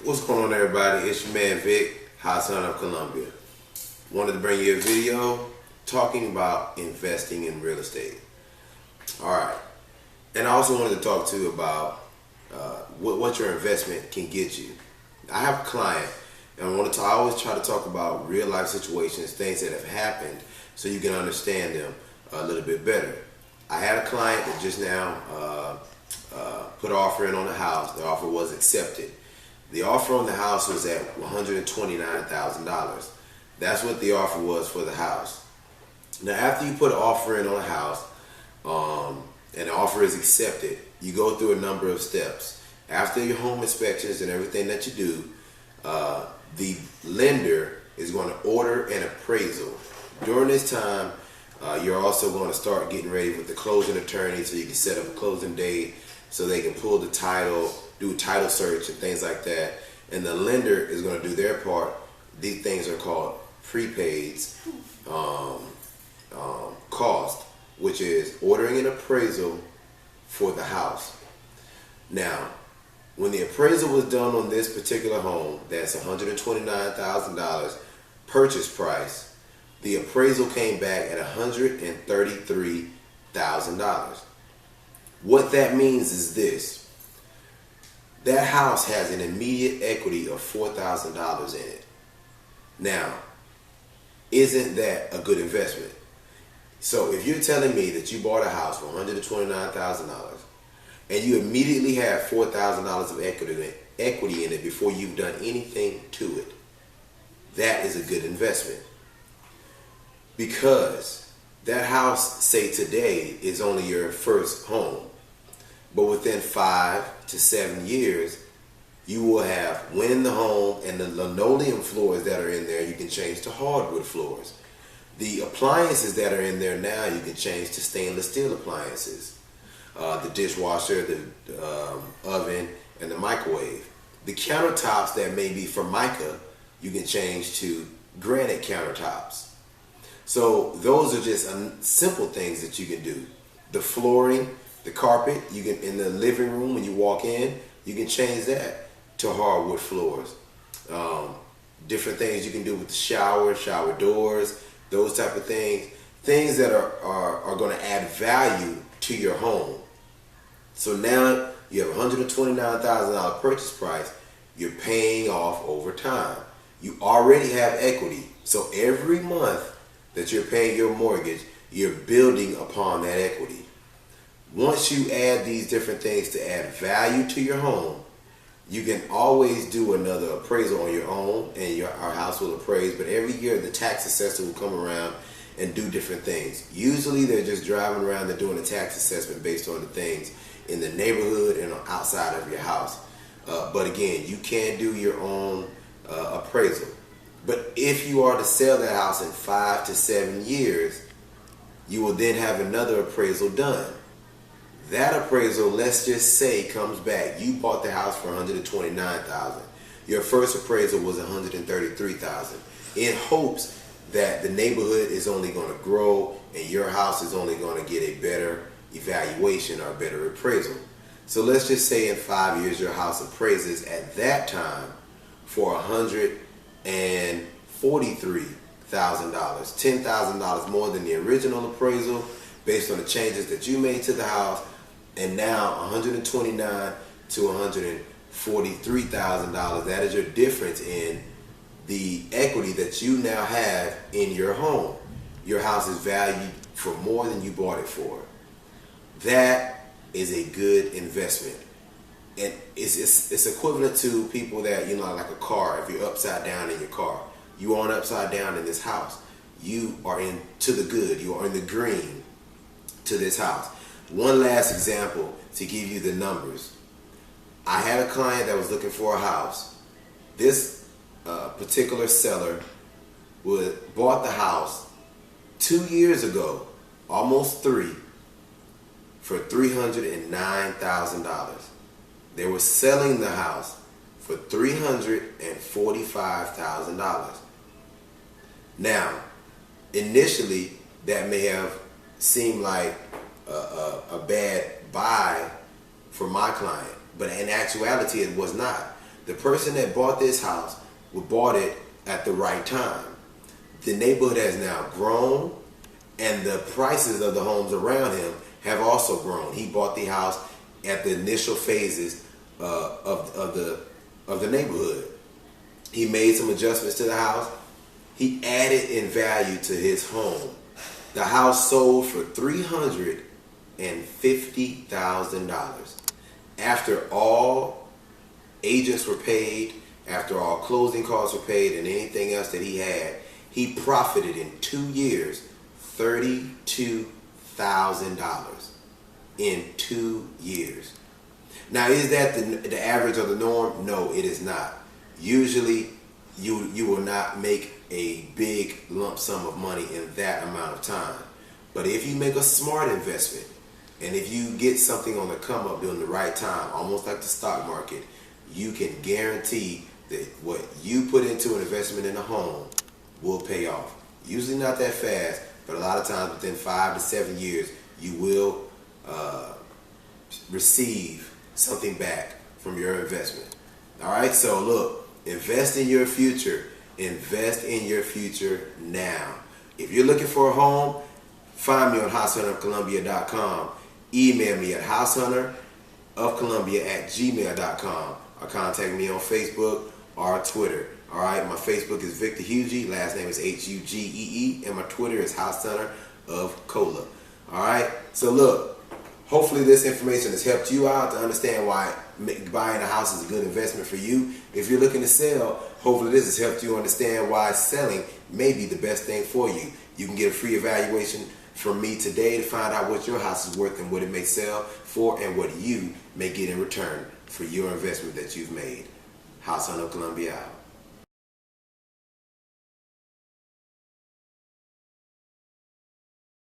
What's going on, everybody? It's your man Vic, hot son of Columbia. Wanted to bring you a video talking about investing in real estate. Alright, and I also wanted to talk to you about what your investment can get you. I have a client, and I always try to talk about real life situations, things that have happened, so you can understand them a little bit better. I had a client that just now put an offer in on the house. The offer was accepted. The offer on the house was at $129,000. That's what the offer was for the house. Now, after you put an offer in on a house, and the offer is accepted, you go through a number of steps. After your home inspections and everything that you do, the lender is going to order an appraisal. During this time, you're also going to start getting ready with the closing attorney, so you can set up a closing date so they can pull the title, do a title search and things like that. And the lender is going to do their part. These things are called prepaids cost, which is ordering an appraisal for the house. Now, when the appraisal was done on this particular home, that's $129,000 purchase price, the appraisal came back at $133,000. What that means is this: that house has an immediate equity of $4,000 in it. Now, isn't that a good investment? So if you're telling me that you bought a house for $129,000 and you immediately have $4,000 of equity in it before you've done anything to it, that is a good investment. Because that house, say today, is only your first home, but within 5 to 7 years, you will have went in the home, and the linoleum floors that are in there, you can change to hardwood floors. The appliances that are in there now, you can change to stainless steel appliances. The dishwasher, the oven, and the microwave. The countertops that may be Formica, you can change to granite countertops. So those are just simple things that you can do. The flooring, the carpet, you can, in the living room when you walk in, you can change that to hardwood floors. Different things you can do with the shower doors, those type of things. Things that are going to add value to your home. So now you have $129,000 purchase price. You're paying off over time. You already have equity. So every month that you're paying your mortgage, you're building upon that equity. Once you add these different things to add value to your home, you can always do another appraisal on your own, and our house will appraise. But every year the tax assessor will come around and do different things. Usually they're just driving around, they're doing a tax assessment based on the things in the neighborhood and outside of your house. But again, you can do your own appraisal. But if you are to sell that house in 5 to 7 years, you will then have another appraisal done. That appraisal, let's just say, comes back. You bought the house for $129,000. Your first appraisal was $133,000, in hopes that the neighborhood is only going to grow and your house is only going to get a better evaluation or a better appraisal. So let's just say in 5 years your house appraises at that time for $143,000, $10,000 more than the original appraisal based on the changes that you made to the house. And now $129,000 to $143,000, that is your difference in the equity that you now have in your home. Your house is valued for more than you bought it for. That is a good investment. And it's equivalent to people that, like a car. If you're upside down in your car, you aren't upside down in this house. You are into the good. You are in the green to this house. One last example to give you the numbers. I had a client that was looking for a house. This particular seller bought the house 2 years ago, almost 3, for $309,000. They were selling the house for $345,000. Now, initially, that may have seemed like a bad buy for my client, but in actuality, it was not. The person that bought this house bought it at the right time. The neighborhood has now grown, and the prices of the homes around him have also grown. He bought the house at the initial phases of the neighborhood. He made some adjustments to the house. He added in value to his home. The house sold for $350,000. After all agents were paid, after all closing costs were paid, and anything else that he had, he profited in 2 years $32,000 in 2 years. Now, is that the average or the norm? No, it is not. Usually, you will not make a big lump sum of money in that amount of time. But if you make a smart investment, and if you get something on the come up during the right time, almost like the stock market, you can guarantee that what you put into an investment in a home will pay off. Usually not that fast, but a lot of times within 5 to 7 years, you will receive something back from your investment. All right, so look, invest in your future. Invest in your future now. If you're looking for a home, find me on househunterofcolumbia.com. Email me at househunterofcolumbia@gmail.com, or contact me on Facebook or Twitter. All right, my Facebook is Victor Hugie, last name is Hugee, and my Twitter is House Hunter of Cola. All right, so look, hopefully this information has helped you out to understand why buying a house is a good investment for you. If you're looking to sell, hopefully this has helped you understand why selling may be the best thing for you. You can get a free evaluation from me today to find out what your house is worth and what it may sell for and what you may get in return for your investment that you've made. House Hunter of Columbia out.